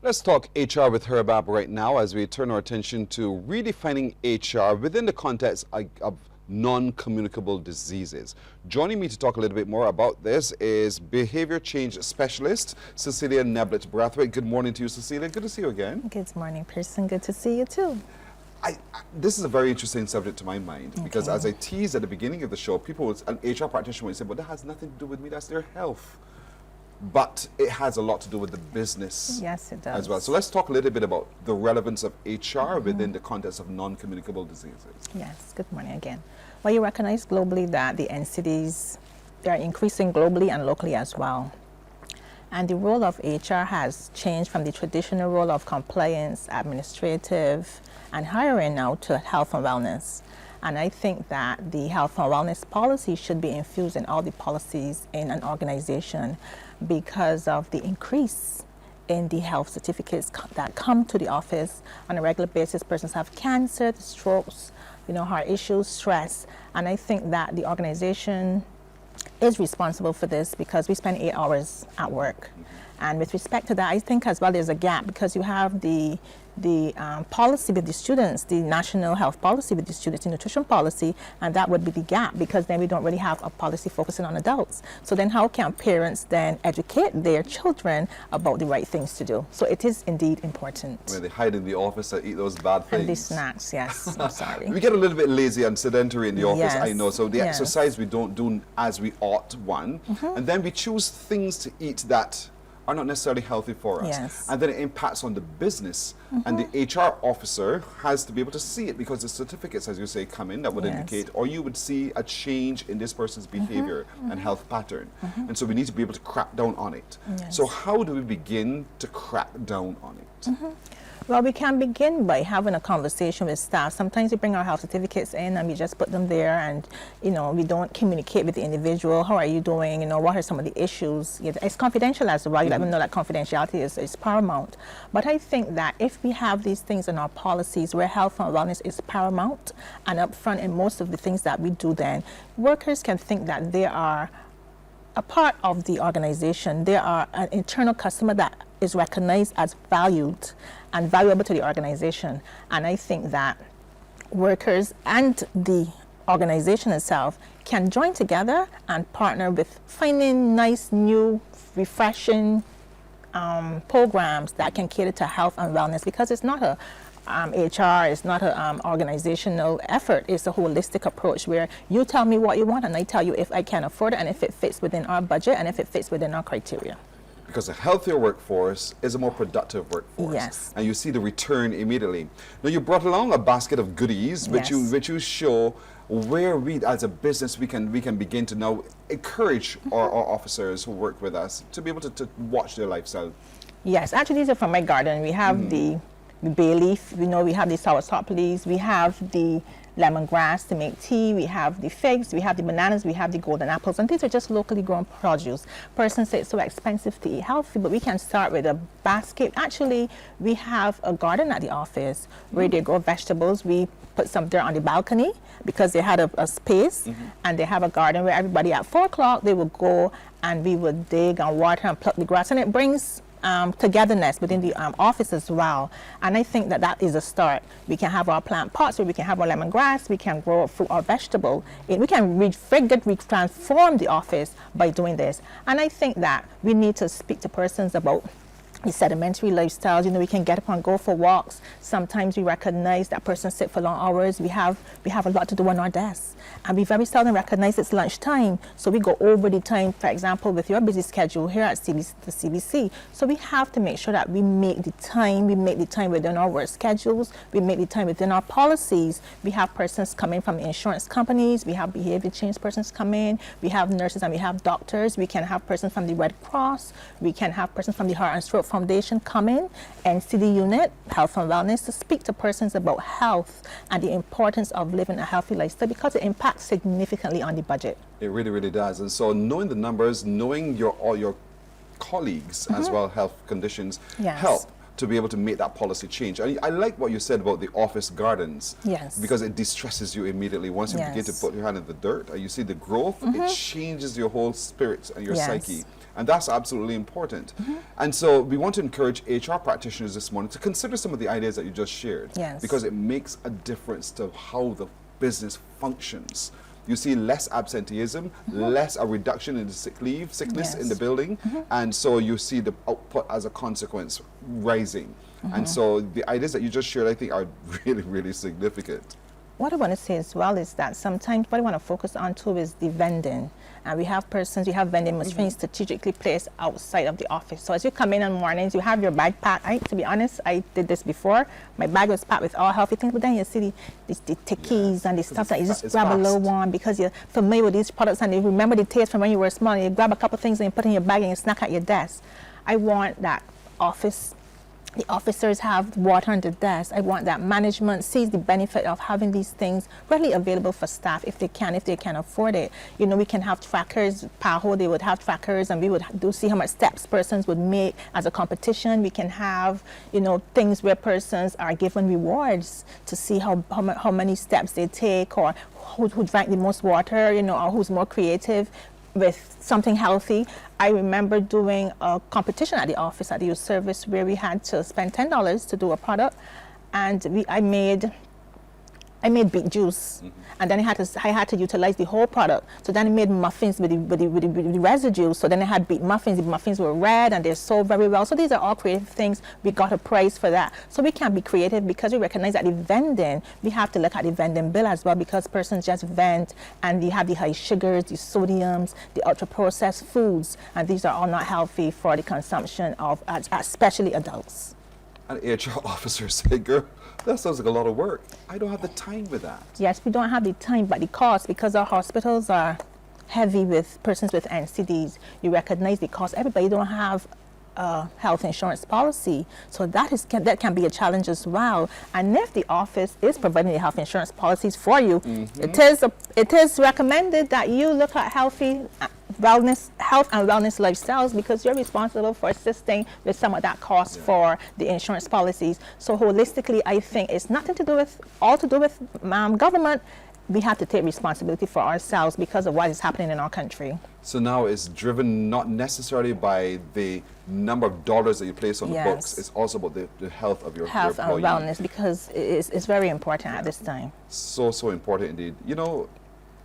Let's talk HR with HRMAB right now as we turn our attention to redefining HR within the context of non-communicable diseases. Joining me to talk a little bit more about this is Behaviour Change Specialist, Cecilia Neblett-Brathwaite. Good morning to you, Cecilia. Good to see you again. Good morning, Pearson. Good to see you too. This is a very interesting subject to my mind because as I teased at the beginning of the show, an HR practitioner would say, well, that has nothing to do with me, that's their health. But it has a lot to do with the business. Yes, it does. As well. So let's talk a little bit about the relevance of HR within the context of non-communicable diseases. Yes, good morning again. Well, you recognize globally that the NCDs, they are increasing globally and locally as well. And the role of HR has changed from the traditional role of compliance, administrative, and hiring now to health and wellness. And I think that the health and wellness policy should be infused in all the policies in an organization because of the increase in the health certificates that come to the office on a regular basis. Persons have cancer, strokes, heart issues, stress. And I think that the organization is responsible for this because we spend 8 hours at work. And with respect to that, I think as well there's a gap because you have the policy with the students, the national health policy with the students, the nutrition policy, and that would be the gap because then we don't really have a policy focusing on adults. So then how can parents then educate their children about the right things to do? So it is indeed important. Where they hide in the office and eat those bad things. And the snacks, yes. I'm sorry. We get a little bit lazy and sedentary in the office, I know. So the exercise we don't do as we ought, and then we choose things to eat that are not necessarily healthy for us. Yes. And then it impacts on the business. And the HR officer has to be able to see it because the certificates, as you say, come in that would indicate, or you would see a change in this person's behavior and health pattern. And so we need to be able to crack down on it. So how do we begin to crack down on it? Well, we can begin by having a conversation with staff. Sometimes we bring our health certificates in and we just put them there and, we don't communicate with the individual. How are you doing? What are some of the issues? It's confidential as well. You let them know that confidentiality is paramount. But I think that if we have these things in our policies where health and wellness is paramount and upfront in most of the things that we do, then workers can think that they are a part of the organization. They are an internal customer that is recognized as valued and valuable to the organization. And I think that workers and the organization itself can join together and partner with finding nice, new, refreshing programs that can cater to health and wellness because it's not a HR is not an organizational effort. It's a holistic approach where you tell me what you want and I tell you if I can afford it and if it fits within our budget and if it fits within our criteria. Because a healthier workforce is a more productive workforce. Yes. And you see the return immediately. Now you brought along a basket of goodies which you show where we as a business we can begin to now encourage our officers who work with us to be able to watch their lifestyle. Yes, actually these are from my garden. We have the bay leaf, we have the soursop leaves, we have the lemongrass to make tea, we have the figs, we have the bananas, we have the golden apples, and these are just locally grown produce. Persons say it's so expensive to eat healthy, but we can start with a basket. Actually, we have a garden at the office where they grow vegetables. We put some dirt on the balcony because they had a space, and they have a garden where everybody at 4 o'clock, they would go and we would dig and water and pluck the grass, and it brings togetherness within the office as well. And I think that is a start. We can have our plant pots where we can have our lemongrass, we can grow fruit or vegetable. We can transform the office by doing this. And I think that we need to speak to persons about the sedimentary lifestyles. We can get up and go for walks. Sometimes we recognize that persons sit for long hours. We have a lot to do on our desks. And we very seldom recognize it's lunchtime. So we go over the time, for example, with your busy schedule here at the CBC. So we have to make sure that we make the time within our work schedules, we make the time within our policies. We have persons coming from insurance companies, we have behavior change persons come in, we have nurses and we have doctors, we can have persons from the Red Cross, we can have persons from the Heart and Stroke Foundation come in, NCD unit, health and wellness, to speak to persons about health and the importance of living a healthy lifestyle because it impacts significantly on the budget. It really, really does. And so knowing the numbers, knowing all your colleagues as well, health conditions, help to be able to make that policy change. I like what you said about the office gardens. Yes. Because it distresses you immediately. Once you begin to put your hand in the dirt and you see the growth, it changes your whole spirit and your psyche. And that's absolutely important. And so we want to encourage HR practitioners this morning to consider some of the ideas that you just shared. Yes. Because it makes a difference to how the business functions. You see less absenteeism, less a reduction in the sickness in the building, and so you see the output as a consequence rising. And so the ideas that you just shared, I think, are really, really significant. What I want to say as well is that sometimes what I want to focus on too is the vending. And we have vending machines strategically placed outside of the office. So as you come in the mornings, you have your bag packed. To be honest, I did this before. My bag was packed with all healthy things, but then you see the tickies and the stuff that you just grab a little one because you're familiar with these products and you remember the taste from when you were small. And you grab a couple things and you put in your bag and you snack at your desk. I want that the officers have water on the desk. I want that management sees the benefit of having these things readily available for staff if they can afford it. You know, we can have trackers. PAHO, they would have trackers, and we would see how much steps persons would make as a competition. We can have, you know, things where persons are given rewards to see how many steps they take, or who drank the most water, you know, or who's more creative with something healthy. I remember doing a competition at the office at the youth service where we had to spend $10 to do a product, and I made beet juice, and then I had to utilize the whole product. So then I made muffins with the residue. So then I had beet muffins. The muffins were red and they're sold very well. So these are all creative things. We got a prize for that. So we can be creative because we recognize that the vending, we have to look at the vending bill as well, because persons just vend and they have the high sugars, the sodiums, the ultra processed foods, and these are all not healthy for the consumption of especially adults. An HR officer said, girl, that sounds like a lot of work. I don't have the time with that. Yes, we don't have the time, but the cost, because our hospitals are heavy with persons with NCDs, you recognize the cost. Everybody don't have a health insurance policy, so that can be a challenge as well. And if the office is providing the health insurance policies for you, it is recommended that you look at health and wellness lifestyles, because you're responsible for assisting with some of that cost for the insurance policies. So holistically, I think it's nothing to do with government. We have to take responsibility for ourselves because of what is happening in our country. So now it's driven not necessarily by the number of dollars that you place on the books, it's also about the health of your health employee. and wellness, because it's very important at this time. So important indeed. You know,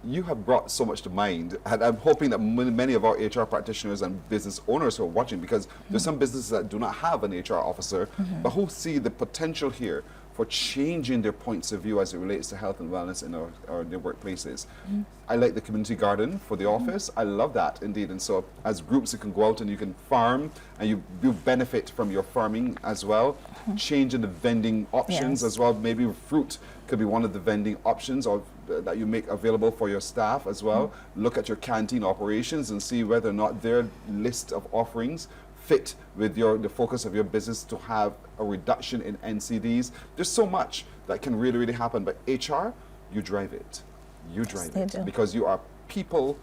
you have brought so much to mind, and I'm hoping that many of our HR practitioners and business owners who are watching, because there's some businesses that do not have an HR officer, but who see the potential here for changing their points of view as it relates to health and wellness in their workplaces. I like the community garden for the office. I love that indeed. And so as groups, you can go out and you can farm, and you benefit from your farming as well. Changing the vending options as well. Maybe fruit could be one of the vending options or that you make available for your staff as well. Look at your canteen operations and see whether or not their list of offerings fit with the focus of your business to have a reduction in NCDs. There's so much that can really, really happen, but HR, you drive it. You drive it because you are people.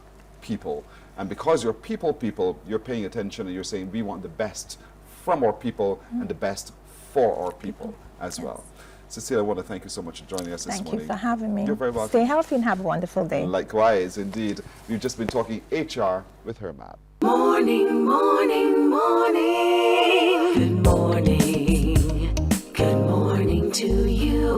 And because you're people, you're paying attention and you're saying we want the best from our people and the best for our people as well. Cecilia, I want to thank you so much for joining us this morning. Thank you for having me. You're very welcome. Stay healthy and have a wonderful day. Likewise, indeed. We've just been talking HR with HRMAB. Morning, morning, morning. Good morning. Good morning to you.